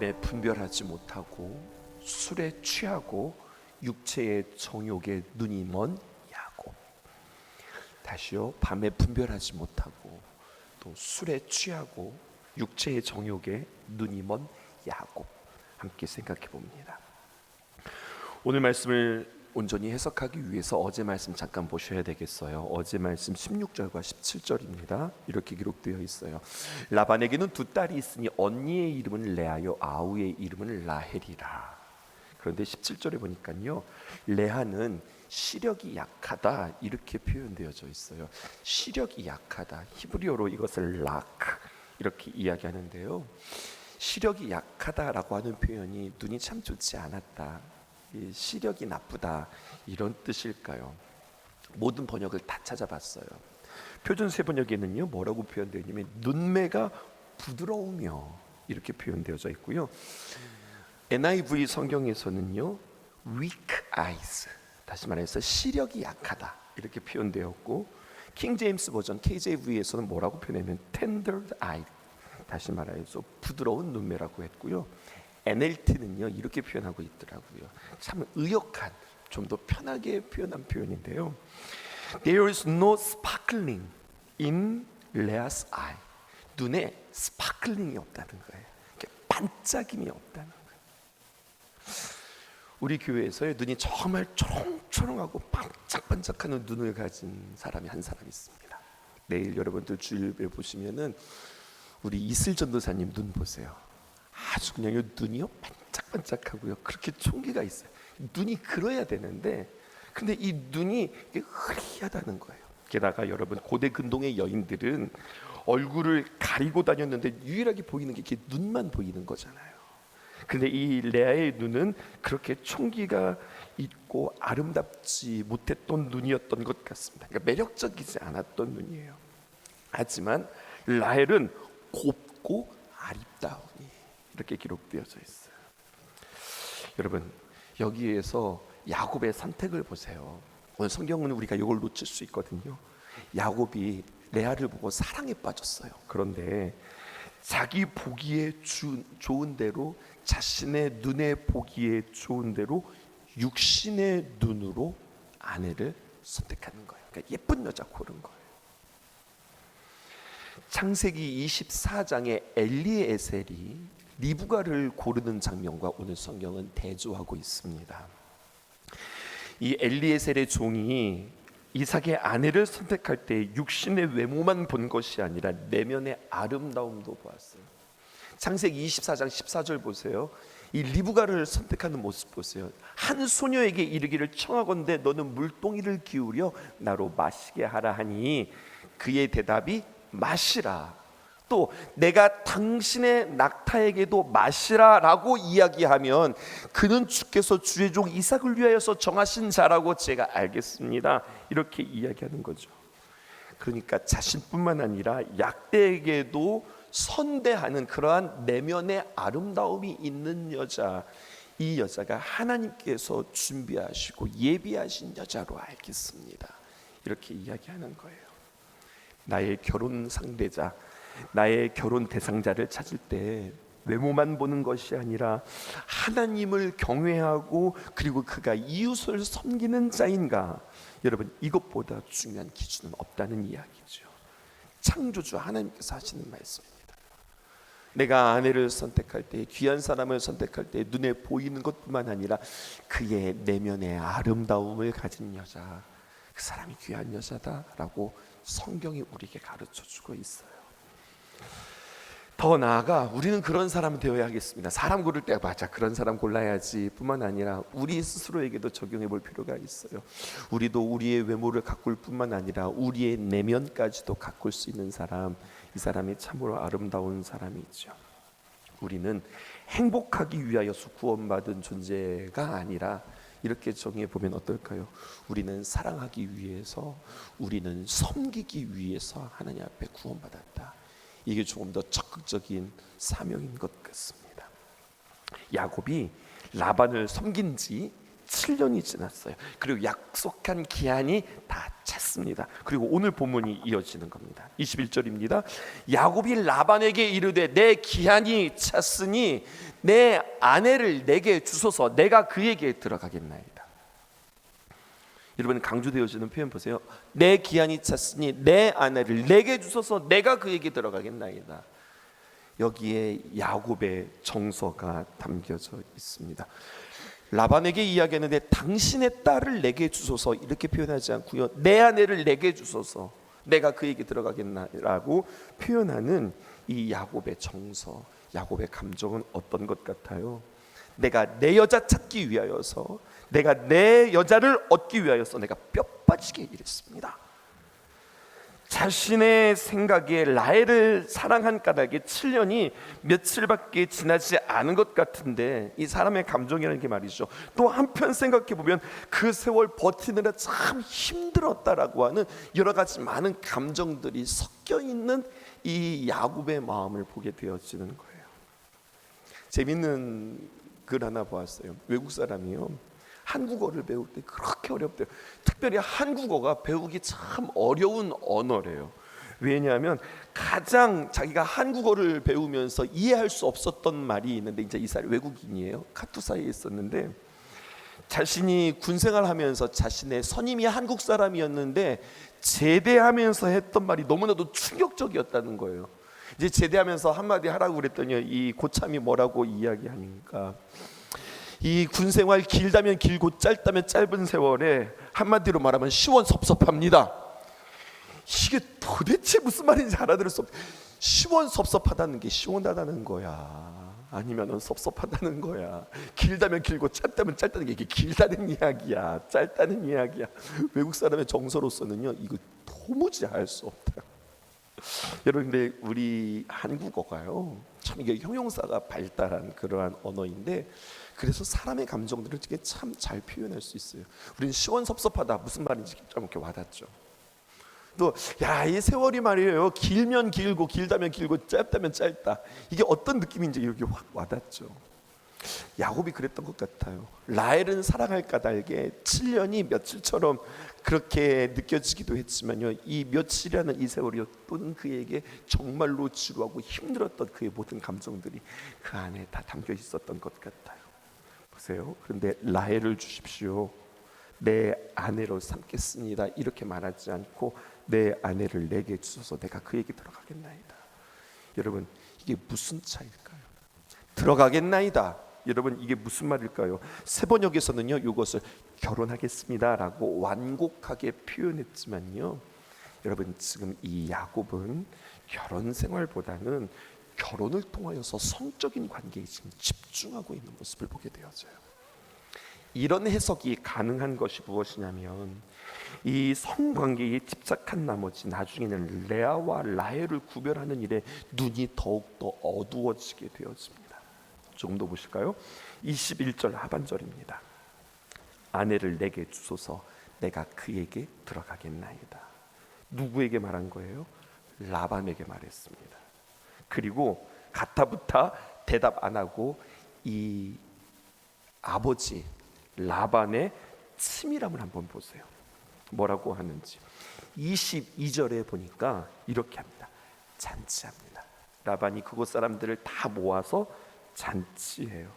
밤에 분별하지 못하고 술에 취하고 육체의 정욕에 눈이 먼 야곱. 다시요. 밤에 분별하지 못하고 또 술에 취하고 육체의 정욕에 눈이 먼 야곱. 함께 생각해 봅니다. 오늘 말씀을 온전히 해석하기 위해서 어제 말씀 잠깐 보셔야 되겠어요. 어제 말씀 16절과 17절입니다. 이렇게 기록되어 있어요. 라반에게는 두 딸이 있으니 언니의 이름은 레아요 아우의 이름은 라헬이라. 그런데 17절에 보니까요, 레아는 시력이 약하다 이렇게 표현되어져 있어요. 시력이 약하다. 히브리어로 이것을 라크 이렇게 이야기하는데요, 시력이 약하다라고 하는 표현이 눈이 참 좋지 않았다, 시력이 나쁘다 이런 뜻일까요? 모든 번역을 다 찾아봤어요. 표준 세번역에는요 뭐라고 표현되어 있냐면 눈매가 부드러우며 이렇게 표현되어져 있고요. NIV 성경에서는요 weak eyes, 다시 말해서 시력이 약하다 이렇게 표현되었고, 킹 제임스 버전 KJV에서는 뭐라고 표현했냐면 tender eye, 다시 말해서 부드러운 눈매라고 했고요. NLT는요 이렇게 표현하고 있더라고요. 참 의역한, 좀 더 편하게 표현한 표현인데요. There is no sparkling in Leah's eye. 눈에 스파클링이 없다는 거예요. 반짝임이 없다는 거예요. 우리 교회에서의 눈이 정말 초롱초롱하고 반짝반짝하는 눈을 가진 사람이 한 사람 있습니다. 내일 여러분들 주일에 보시면은 우리 이슬 전도사님 눈 보세요. 아주 그냥 눈이요 반짝반짝하고요, 그렇게 총기가 있어요. 눈이 그래야 되는데, 근데 이 눈이 흐리하다는 거예요. 게다가 여러분 고대 근동의 여인들은 얼굴을 가리고 다녔는데 유일하게 보이는 게 이렇게 눈만 보이는 거잖아요. 근데 이 레아의 눈은 그렇게 총기가 있고 아름답지 못했던 눈이었던 것 같습니다. 그러니까 매력적이지 않았던 눈이에요. 하지만 라헬은 곱고 아름다우니 이렇게 기록되어져 있어요. 여러분 여기에서 야곱의 선택을 보세요. 오늘 성경은 우리가 이걸 놓칠 수 있거든요. 야곱이 레아를 보고 사랑에 빠졌어요. 그런데 자기 보기에 좋은 대로, 자신의 눈에 보기에 좋은 대로 육신의 눈으로 아내를 선택하는 거예요. 그러니까 예쁜 여자 고른 거예요. 창세기 24장에 엘리에셀이 리브가를 고르는 장면과 오늘 성경은 대조하고 있습니다. 이 엘리에셀의 종이 이삭의 아내를 선택할 때 육신의 외모만 본 것이 아니라 내면의 아름다움도 보았어요. 창세기 24장 14절 보세요. 이 리브가를 선택하는 모습 보세요. 한 소녀에게 이르기를 청하건대 너는 물동이를 기울여 나로 마시게 하라 하니 그의 대답이 마시라. 또 내가 당신의 낙타에게도 마시라 라고 이야기하면 그는 주께서 주의 종 이삭을 위하여서 정하신 자라고 제가 알겠습니다, 이렇게 이야기하는 거죠. 그러니까 자신뿐만 아니라 약대에게도 선대하는 그러한 내면의 아름다움이 있는 여자, 이 여자가 하나님께서 준비하시고 예비하신 여자로 알겠습니다, 이렇게 이야기하는 거예요. 나의 결혼 상대자, 나의 결혼 대상자를 찾을 때 외모만 보는 것이 아니라 하나님을 경외하고 그리고 그가 이웃을 섬기는 자인가, 여러분 이것보다 중요한 기준은 없다는 이야기죠. 창조주 하나님께서 하시는 말씀입니다. 내가 아내를 선택할 때, 귀한 사람을 선택할 때 눈에 보이는 것뿐만 아니라 그의 내면의 아름다움을 가진 여자, 그 사람이 귀한 여자다라고 성경이 우리에게 가르쳐주고 있어요. 더 나아가 우리는 그런 사람 되어야 하겠습니다. 사람 고를 때 맞아, 그런 사람 골라야지 뿐만 아니라 우리 스스로에게도 적용해 볼 필요가 있어요. 우리도 우리의 외모를 가꿀 뿐만 아니라 우리의 내면까지도 가꿀 수 있는 사람, 이 사람이 참으로 아름다운 사람이죠. 우리는 행복하기 위하여서 구원받은 존재가 아니라 이렇게 정의해 보면 어떨까요? 우리는 사랑하기 위해서, 우리는 섬기기 위해서 하나님 앞에 구원받았다. 이게 조금 더 적극적인 사명인 것 같습니다. 야곱이 라반을 섬긴 지 7년이 지났어요. 그리고 약속한 기한이 다 찼습니다. 그리고 오늘 본문이 이어지는 겁니다. 21절입니다. 야곱이 라반에게 이르되 내 기한이 찼으니 내 아내를 내게 주소서 내가 그에게 들어가겠나이다. 여러분, 강조되어지는 표현 보세요. 내 기한이 찼으니 내 아내를 내게 주소서 내가 그에게 들어가겠나이다. 여기에 야곱의 정서가 담겨져 있습니다. 라반에게 이야기하는데 당신의 딸을 내게 주소서 이렇게 표현하지 않고요, 내 아내를 내게 주소서 내가 그에게 들어가겠나라고 표현하는 이 야곱의 정서, 야곱의 감정은 어떤 것 같아요? 내가 내 여자 찾기 위하여서, 내가 내 여자를 얻기 위하여서 내가 뼈 빠지게 일했습니다. 자신의 생각에 라헬을 사랑한 까닭에 7년이 며칠밖에 지나지 않은 것 같은데, 이 사람의 감정이라는 게 말이죠, 또 한편 생각해 보면 그 세월 버티느라 참 힘들었다라고 하는 여러 가지 많은 감정들이 섞여 있는 이 야곱의 마음을 보게 되어지는 거예요. 재밌는 글 하나 보았어요. 외국 사람이요, 한국어를 배울 때 그렇게 어렵대요. 특별히 한국어가 배우기 참 어려운 언어래요. 왜냐하면 가장 자기가 한국어를 배우면서 이해할 수 없었던 말이 있는데, 이제 이 사람이 외국인이에요. 카투사에 있었는데 자신이 군생활 하면서 자신의 선임이 한국 사람이었는데 제대하면서 했던 말이 너무나도 충격적이었다는 거예요. 이제 제대하면서 한마디 하라고 그랬더니 이 고참이 뭐라고 이야기하니까, 이 군생활 길다면 길고 짧다면 짧은 세월에 한마디로 말하면 시원섭섭합니다. 이게 도대체 무슨 말인지 알아들을 수 없어요. 시원섭섭하다는 게 시원하다는 거야, 아니면 섭섭하다는 거야? 길다면 길고 짧다면 짧다는 게 이게 길다는 이야기야, 짧다는 이야기야? 외국 사람의 정서로서는요, 이거 도무지 알 수 없다. 여러분, 근데 우리 한국어가요, 참 이게 형용사가 발달한 그러한 언어인데, 그래서 사람의 감정들을 참 잘 표현할 수 있어요. 우리는 시원섭섭하다 무슨 말인지 좀 이렇게 와닿죠. 또 야, 이 세월이 말이에요, 길면 길고 길다면 길고 짧다면 짧다, 이게 어떤 느낌인지 이렇게 확 와닿죠. 야곱이 그랬던 것 같아요. 라헬은 사랑할 까닭에 7년이 며칠처럼 그렇게 느껴지기도 했지만요, 이 며칠이라는 이 세월이 또는 그에게 정말로 지루하고 힘들었던 그의 모든 감정들이 그 안에 다 담겨 있었던 것 같아요. 보세요. 그런데 라헬을 주십시오, 내 아내로 삼겠습니다, 이렇게 말하지 않고 내 아내를 내게 주소서 내가 그에게 들어가겠나이다. 여러분, 이게 무슨 차이일까요? 들어가겠나이다, 여러분, 이게 무슨 말일까요? 세번역에서는요, 이것을 결혼하겠습니다라고 완곡하게 표현했지만요, 여러분, 지금 이 야곱은 결혼 생활보다는 결혼을 통하여서 성적인 관계에 지금 집중하고 있는 모습을 보게 되어져요. 이런 해석이 가능한 것이 무엇이냐면, 이 성관계에 집착한 나머지 나중에는 레아와 라헬을 구별하는 일에 눈이 더욱더 어두워지게 되어집니다. 조금 더 보실까요? 21절 하반절입니다. 아내를 내게 주소서 내가 그에게 들어가겠나이다. 누구에게 말한 거예요? 라반에게 말했습니다. 그리고 가타부타 대답 안 하고 이 아버지 라반의 치밀함을 한번 보세요. 뭐라고 하는지 22절에 보니까 이렇게 합니다. 잔치합니다. 라반이 그곳 사람들을 다 모아서 잔치해요.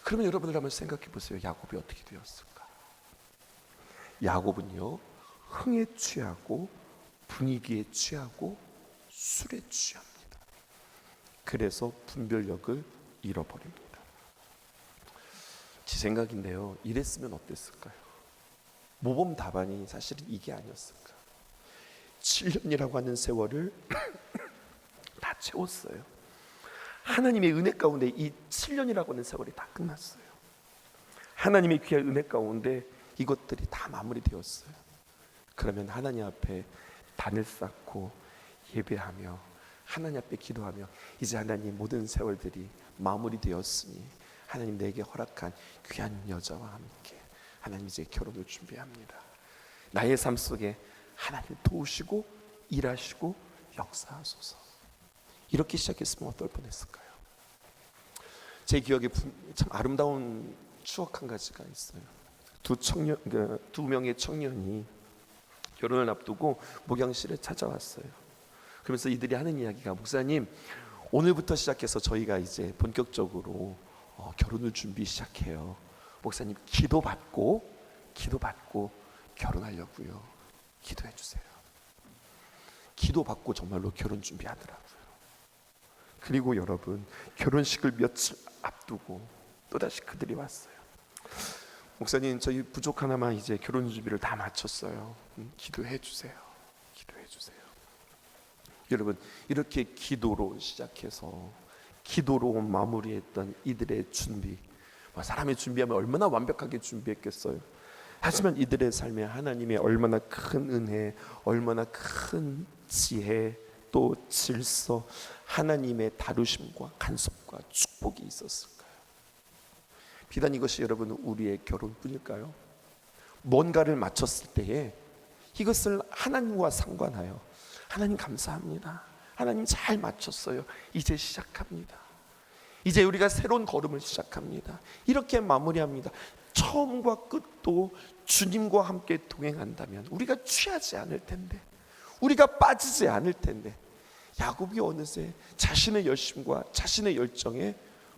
그러면 여러분들 한번 생각해 보세요. 야곱이 어떻게 되었을까? 야곱은요, 흥에 취하고 분위기에 취하고 술에 취합니다. 그래서 분별력을 잃어버립니다. 제 생각인데요, 이랬으면 어땠을까요? 모범 답안이 사실은 이게 아니었을까? 7년이라고 하는 세월을 다 채웠어요. 하나님의 은혜 가운데 이 7년이라고 하는 세월이 다 끝났어요. 하나님의 귀한 은혜 가운데 이것들이 다 마무리되었어요. 그러면 하나님 앞에 단을 쌓고 예배하며 하나님 앞에 기도하며, 이제 하나님 모든 세월들이 마무리되었으니 하나님 내게 허락한 귀한 여자와 함께 하나님 이제 결혼을 준비합니다. 나의 삶 속에 하나님 도우시고 일하시고 역사하소서. 이렇게 시작했으면 어떨 뻔했을까요? 제 기억에 참 아름다운 추억 한 가지가 있어요. 두 명의 청년이 결혼을 앞두고 목양실에 찾아왔어요. 그러면서 이들이 하는 이야기가, 목사님, 오늘부터 시작해서 저희가 이제 본격적으로 결혼을 준비 시작해요. 목사님, 기도받고 결혼하려고요. 기도해 주세요. 기도받고 정말로 결혼 준비하더라고요. 그리고 여러분, 결혼식을 며칠 앞두고 또다시 그들이 왔어요. 목사님, 저희 부족 하나만 이제 결혼 준비를 다 마쳤어요. 기도해 주세요. 기도해 주세요. 여러분, 이렇게 기도로 시작해서 기도로 마무리했던 이들의 준비, 사람이 준비하면 얼마나 완벽하게 준비했겠어요. 하지만 이들의 삶에 하나님의 얼마나 큰 은혜, 얼마나 큰 지혜, 또 질서, 하나님의 다루심과 간섭과 축복이 있었을까요? 비단 이것이 여러분 우리의 결혼뿐일까요? 뭔가를 마쳤을 때에 이것을 하나님과 상관하여, 하나님 감사합니다, 하나님 잘 마쳤어요, 이제 시작합니다, 이제 우리가 새로운 걸음을 시작합니다, 이렇게 마무리합니다. 처음과 끝도 주님과 함께 동행한다면 우리가 취하지 않을 텐데, 우리가 빠지지 않을 텐데, 야곱이 어느새 자신의 열심과 자신의 열정에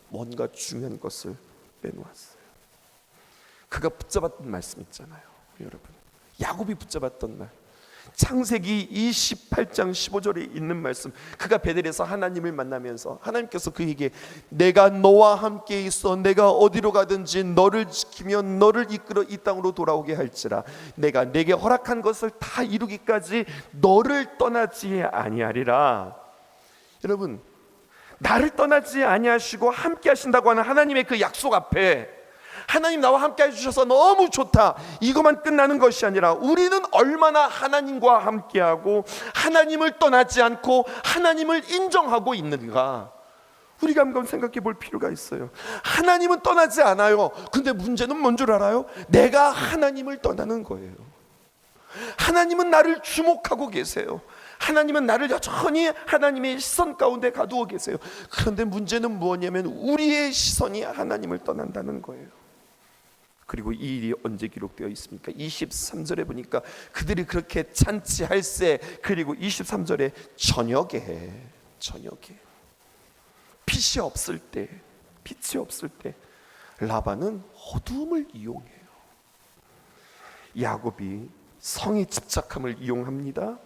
뭔가 중요한 것을 빼놓았어요. 그가 붙잡았던 말씀 있잖아요, 여러분. 야곱이 붙잡았던 말, 창세기 28장 15절에 있는 말씀. 그가 베델에서 하나님을 만나면서 하나님께서 그에게 내가 너와 함께 있어 내가 어디로 가든지 너를 지키며 너를 이끌어 이 땅으로 돌아오게 할지라 내가 내게 허락한 것을 다 이루기까지 너를 떠나지 아니하리라. 여러분, 나를 떠나지 아니하시고 함께 하신다고 하는 하나님의 그 약속 앞에, 하나님 나와 함께 해주셔서 너무 좋다, 이것만 끝나는 것이 아니라 우리는 얼마나 하나님과 함께하고 하나님을 떠나지 않고 하나님을 인정하고 있는가, 우리가 한번 생각해 볼 필요가 있어요. 하나님은 떠나지 않아요. 근데 문제는 뭔 줄 알아요? 내가 하나님을 떠나는 거예요. 하나님은 나를 주목하고 계세요. 하나님은 나를 여전히 하나님의 시선 가운데 가두어 계세요. 그런데 문제는 무엇이냐면 우리의 시선이 하나님을 떠난다는 거예요. 그리고 이 일이 언제 기록되어 있습니까? 23절에 보니까 그들이 그렇게 잔치할세, 그리고 23절에 저녁에 빛이 없을 때 라반은 어두움을 이용해요. 야곱이 성의 집착함을 이용합니다.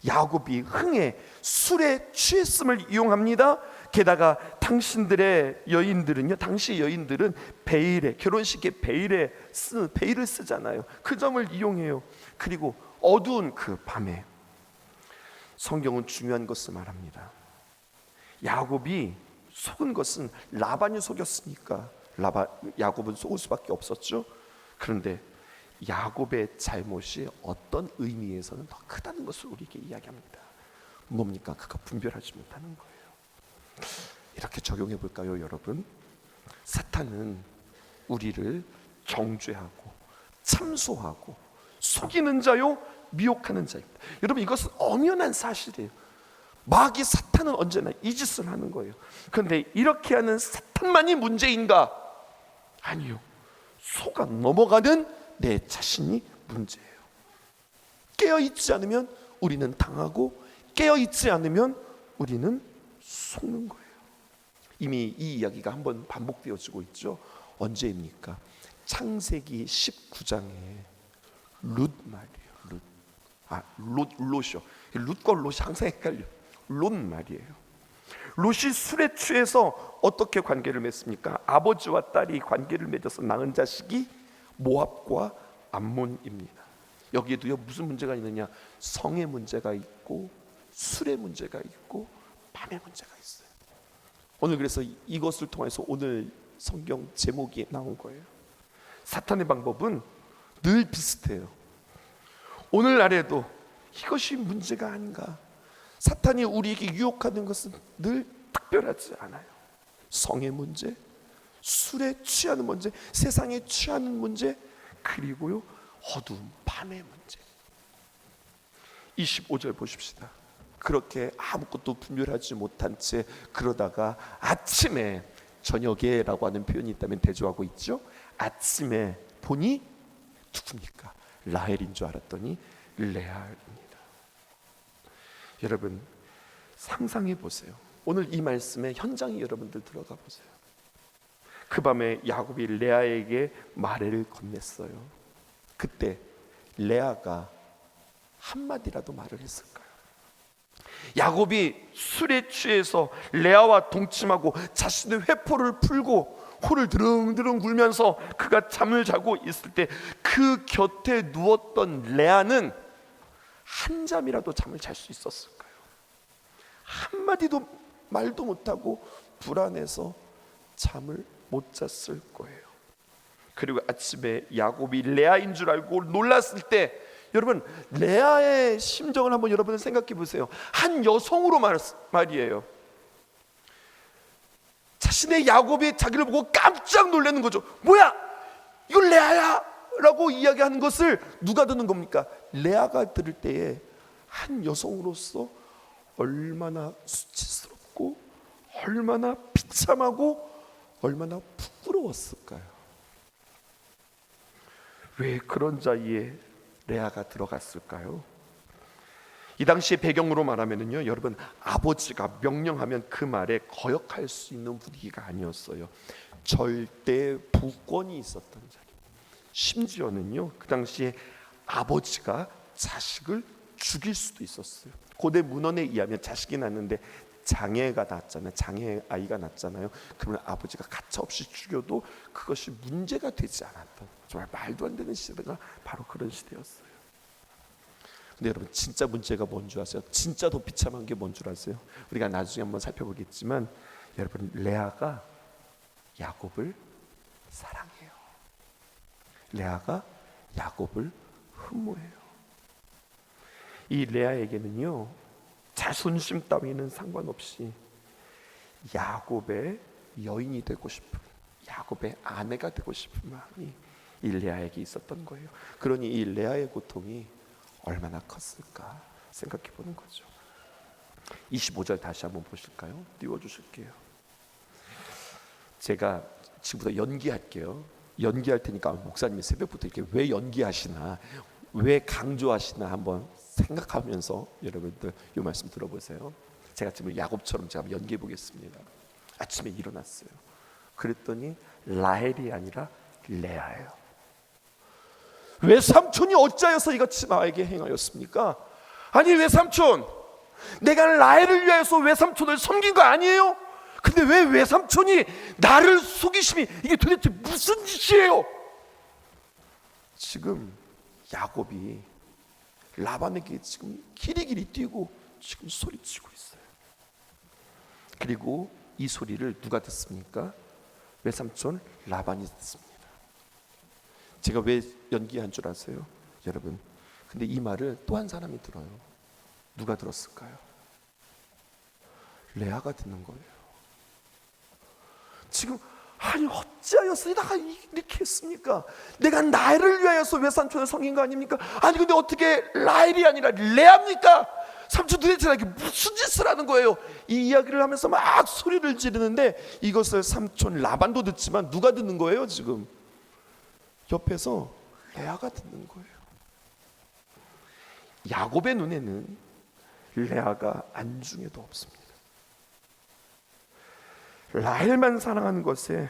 야곱이 흥에 술에 취했음을 이용합니다. 게다가 당신들의 여인들은요, 당시 여인들은 베일에, 결혼식에 베일을 쓰잖아요. 그 점을 이용해요. 그리고 어두운 그 밤에 성경은 중요한 것을 말합니다. 야곱이 속은 것은 라반이 속였으니까 야곱은 속을 수밖에 없었죠. 그런데 야곱의 잘못이 어떤 의미에서는 더 크다는 것을 우리에게 이야기합니다. 뭡니까? 그가 분별하지 못하는 거예요. 이렇게 적용해 볼까요, 여러분? 사탄은 우리를 정죄하고 참소하고 속이는 자요 미혹하는 자입니다. 여러분, 이것은 엄연한 사실이에요. 마귀 사탄은 언제나 이 짓을 하는 거예요. 그런데 이렇게 하는 사탄만이 문제인가? 아니요. 속아 넘어가는 내 자신이 문제예요. 깨어있지 않으면 우리는 당하고, 깨어있지 않으면 우리는 속는 거예요. 이미 이 이야기가 한번 반복되어지고 있죠. 언제입니까? 창세기 19장에 룻 말이에요. 롯이요. 룻과 롯이 항상 헷갈려. 롯 말이에요. 롯이 술에 취해서 어떻게 관계를 맺습니까? 아버지와 딸이 관계를 맺어서 낳은 자식이 모압과 암몬입니다. 여기에도요, 무슨 문제가 있느냐? 성의 문제가 있고, 술의 문제가 있고, 밤의 문제가 있어요. 오늘 그래서 이것을 통해서 오늘 성경 제목이 나온 거예요. 사탄의 방법은 늘 비슷해요. 오늘날에도 이것이 문제가 아닌가? 사탄이 우리에게 유혹하는 것은 늘 특별하지 않아요. 성의 문제, 술에 취하는 문제, 세상에 취하는 문제, 그리고요 어두운 밤의 문제. 25절 보십시다. 그렇게 아무것도 분별하지 못한 채 그러다가 아침에, 저녁에라고 하는 표현이 있다면 대조하고 있죠. 아침에 보니 누굽니까? 라헬인 줄 알았더니 레아입니다. 여러분 상상해 보세요. 오늘 이 말씀의 현장에 여러분들 들어가 보세요. 그 밤에 야곱이 레아에게 말을 건넸어요. 그때 레아가 한마디라도 말을 했을까요? 야곱이 술에 취해서 레아와 동침하고 자신의 회포를 풀고 코를 드릉드릉 굴면서 그가 잠을 자고 있을 때 그 곁에 누웠던 레아는 한 잠이라도 잠을 잘 수 있었을까요? 한마디도 말도 못하고 불안해서 잠을 못 잤을 거예요. 그리고 아침에 야곱이 레아인 줄 알고 놀랐을 때 여러분 레아의 심정을 한번 여러분 생각해 보세요. 한 여성으로 말이에요. 자신의 야곱이 자기를 보고 깜짝 놀라는 거죠. 뭐야? 이건 레아야! 라고 이야기하는 것을 누가 듣는 겁니까? 레아가 들을 때에 한 여성으로서 얼마나 수치스럽고 얼마나 비참하고 얼마나 부끄러웠을까요? 왜 그런 자리에 레아가 들어갔을까요? 이 당시의 배경으로 말하면요, 여러분 아버지가 명령하면 그 말에 거역할 수 있는 분위기가 아니었어요. 절대 부권이 있었던 자리. 심지어는요, 그 당시에 아버지가 자식을 죽일 수도 있었어요. 고대 문헌에 의하면 자식이 낳는데 장애가 났잖아요. 장애 아이가 났잖아요. 그러면 아버지가 가차없이 죽여도 그것이 문제가 되지 않았던, 정말 말도 안 되는 시대가 바로 그런 시대였어요. 근데 여러분 진짜 문제가 뭔 줄 아세요? 진짜 더 비참한 게 뭔 줄 아세요? 우리가 나중에 한번 살펴보겠지만 여러분 레아가 야곱을 사랑해요. 레아가 야곱을 흠모해요. 이 레아에게는요 자존심 따위는 상관없이 야곱의 여인이 되고 싶은, 야곱의 아내가 되고 싶은 마음이 이 레아에게 있었던 거예요. 그러니 이 레아의 고통이 얼마나 컸을까 생각해 보는 거죠. 25절 다시 한번 보실까요? 띄워주실게요. 제가 지금부터 연기할게요. 연기할 테니까 목사님이 새벽부터 이렇게 왜 연기하시나, 왜 강조하시나 한번 생각하면서 여러분들 이 말씀 들어보세요. 제가 지금 야곱처럼 제가 연기해 보겠습니다. 아침에 일어났어요. 그랬더니 라헬이 아니라 레아예요. 외삼촌이 어찌하여서 이같이 나에게 행하였습니까? 아니 외삼촌, 내가 라헬을 위하여서 외삼촌을 섬긴 거 아니에요? 근데 왜 외삼촌이 나를 속이심이, 이게 도대체 무슨 짓이에요? 지금 야곱이 라반에게 지금 기리기리 뛰고 지금 소리치고 있어요. 그리고 이 소리를 누가 듣습니까? 외삼촌 라반이 듣습니다. 제가 왜 연기한 줄 아세요? 여러분, 근데 이 말을 또 한 사람이 들어요. 누가 들었을까요? 레아가 듣는 거예요. 지금 아니 어찌하여서 내가 이렇게 했습니까? 내가 나를 위하여서 외삼촌을 섬긴 거 아닙니까? 아니 근데 어떻게 라헬이 아니라 레아입니까? 삼촌 도대체 나에게 무슨 짓을 하는 거예요? 이 이야기를 하면서 막 소리를 지르는데 이것을 삼촌 라반도 듣지만 누가 듣는 거예요? 지금 옆에서 레아가 듣는 거예요. 야곱의 눈에는 레아가 안중에도 없습니다. 라헬만 사랑하는 것에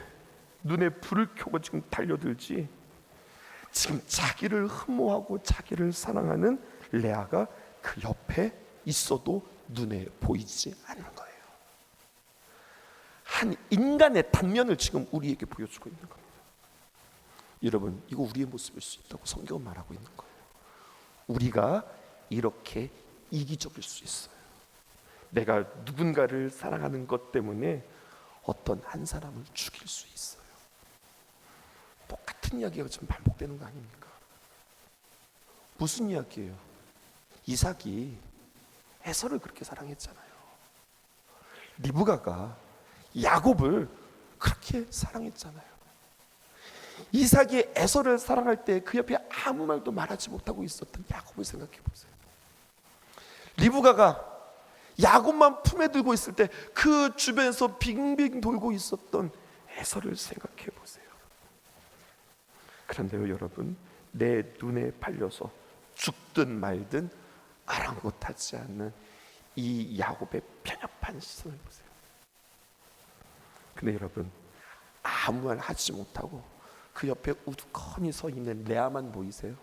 눈에 불을 켜고 지금 달려들지, 지금 자기를 흠모하고 자기를 사랑하는 레아가 그 옆에 있어도 눈에 보이지 않는 거예요. 한 인간의 단면을 지금 우리에게 보여주고 있는 겁니다. 여러분, 이거 우리의 모습일 수 있다고 성경은 말하고 있는 거예요. 우리가 이렇게 이기적일 수 있어요. 내가 누군가를 사랑하는 것 때문에 어떤 한 사람을 죽일 수 있어요. 똑같은 이야기가 지금 반복되는 거 아닙니까? 무슨 이야기예요? 이삭이 에서를 그렇게 사랑했잖아요. 리브가가 야곱을 그렇게 사랑했잖아요. 이삭이 에서를 사랑할 때 그 옆에 아무 말도 말하지 못하고 있었던 야곱을 생각해 보세요. 리브가가 야곱만 품에 들고 있을 때 그 주변에서 빙빙 돌고 있었던 에서를 생각해 보세요. 그런데요 여러분, 내 눈에 팔려서 죽든 말든 아랑곳하지 않는 이 야곱의 편협한 시선을 보세요. 근데 여러분, 아무 말 하지 못하고 그 옆에 우두커니 서 있는 레아만 보이세요?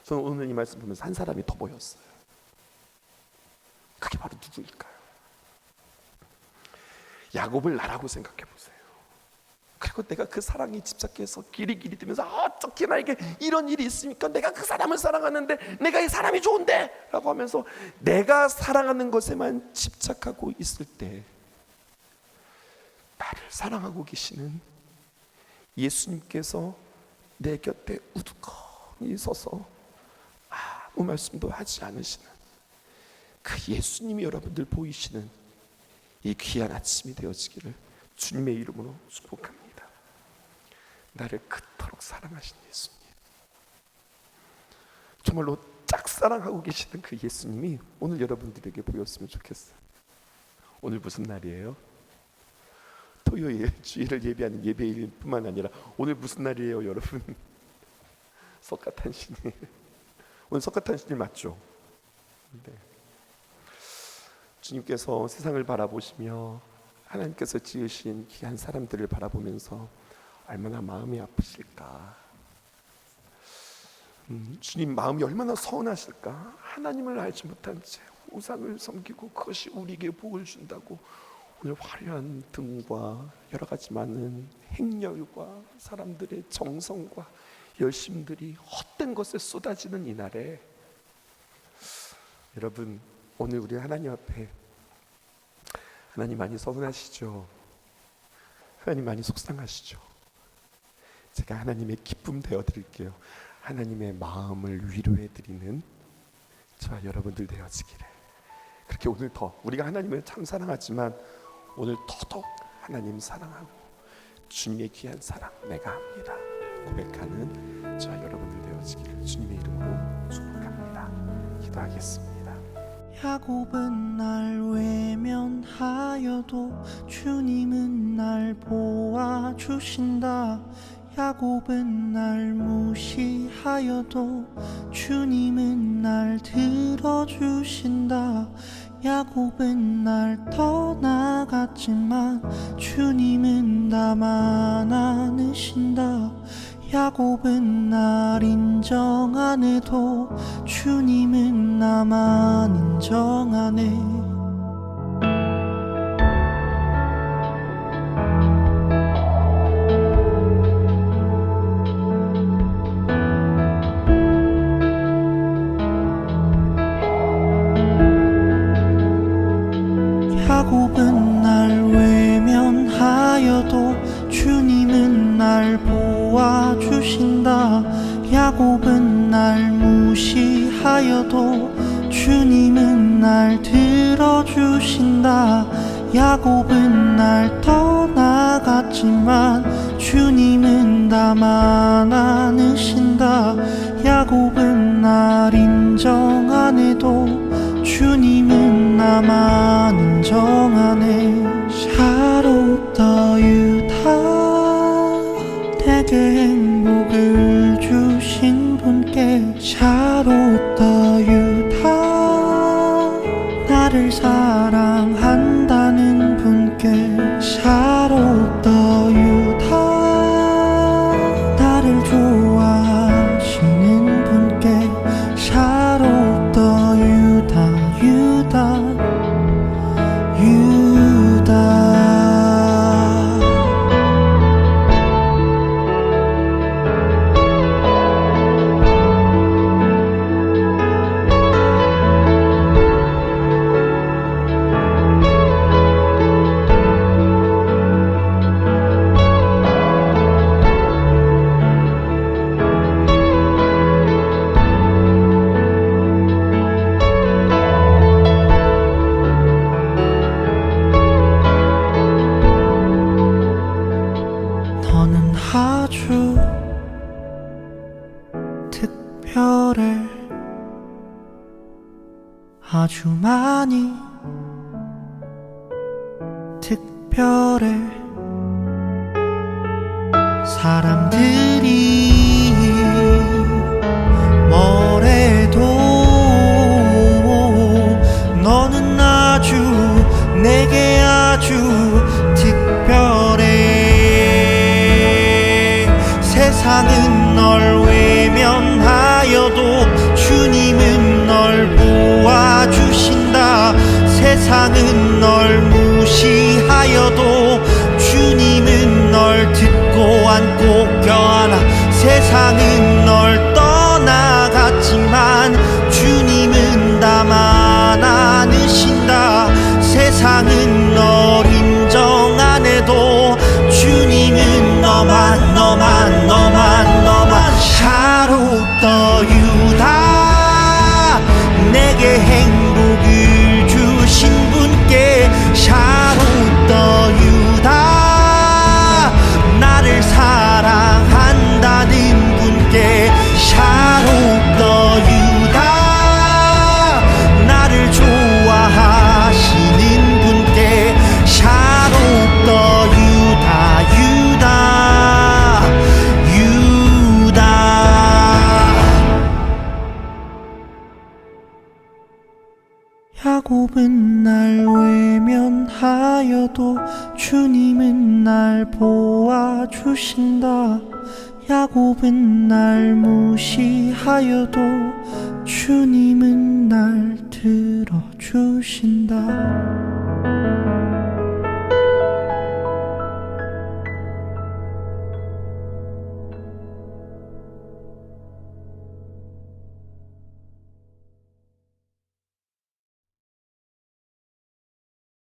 저는 오늘 이 말씀 보면서 한 사람이 더 보였어요. 그게 바로 누구일까요? 야곱을 나라고 생각해 보세요. 그리고 내가 그 사랑에 집착해서 길이 되면서 어떻게 나에게 이런 일이 있습니까? 내가 그 사람을 사랑하는데, 내가 이 사람이 좋은데 라고 하면서 내가 사랑하는 것에만 집착하고 있을 때, 나를 사랑하고 계시는 예수님께서 내 곁에 우두커니 서서 아무 말씀도 하지 않으시는 그 예수님이 여러분들 보이시는 이 귀한 아침이 되어지기를 주님의 이름으로 축복합니다. 나를 그토록 사랑하신 예수님, 정말로 짝사랑하고 계시는 그 예수님이 오늘 여러분들에게 보였으면 좋겠어요. 오늘 무슨 날이에요? 토요일, 주일을 예배하는 예배일 뿐만 아니라 오늘 무슨 날이에요 여러분? 석가탄신일. 오늘 석가탄신일 맞죠? 네. 주님께서 세상을 바라보시며 하나님께서 지으신 귀한 사람들을 바라보면서 얼마나 마음이 아프실까, 주님 마음이 얼마나 서운하실까. 하나님을 알지 못한 채 우상을 섬기고 그것이 우리에게 복을 준다고 오늘 화려한 등과 여러 가지 많은 행렬과 사람들의 정성과 열심들이 헛된 것에 쏟아지는 이 날에, 여러분 오늘 우리 하나님 앞에, 하나님 많이 서운하시죠? 하나님 많이 속상하시죠? 제가 하나님의 기쁨 되어드릴게요. 하나님의 마음을 위로해드리는 저와 여러분들 되어지기를. 그렇게 오늘 더 우리가 하나님을 참 사랑하지만 오늘 더더욱 하나님 사랑하고 주님의 귀한 사랑 내가 합니다 고백하는 저와 여러분들 되어지기를 주님의 이름으로 축복합니다. 기도하겠습니다. 야곱은 날 외면하여도 주님은 날 보아주신다. 야곱은 날 무시하여도 주님은 날 들어주신다. 야곱은 날 떠나갔지만 주님은 나만 안으신다. 야곱은 날 인정 안 해도 주님은 나만 인정하네. 야곱은 날 외면하여도 주님은 날 보아주신다. 야곱은 날 무시하여도 주님은 날 들어주신다. 야곱은 날 떠나갔지만 주님은 나만 안으신다. 야곱은 날 인정 안 해도 주님은 나만 인정하네. Shadow the 유다, 내게 행복을 주신 분께 Shadow the 유다, 나를 사랑한다는 분께 Shadow the 유다, 나를 좋아하시는 분께 Shadow the 유다, 유다, 유다. 너는 아주 특별해. 아주 많이 특별해. 사람들이 뭐래도 너는 아주 내게 아주 특별해. 세상은 널 외면하여도 주님은 널 보아주신다. 세상은 널 무시하여도 주님은 널 듣고 안고 껴안아. 세상은 널 떠나갔지만 주님은 나만 안으신다. 세상은 널 인정 안 해도 주님은 너만 너만 너만 너만. 샤롯더 유다 내게 행복을 주신 분께. 샤롯더 유다 나를 사랑한다는 분께. 샤롯더 유다 나를 좋아하시는 분께. 샤롯더 유다 유다 유다. 야곱은 날 외면하여도 주님은 날 보아주신다. 야곱은 날 무시하여도 주님은 날 들어주신다.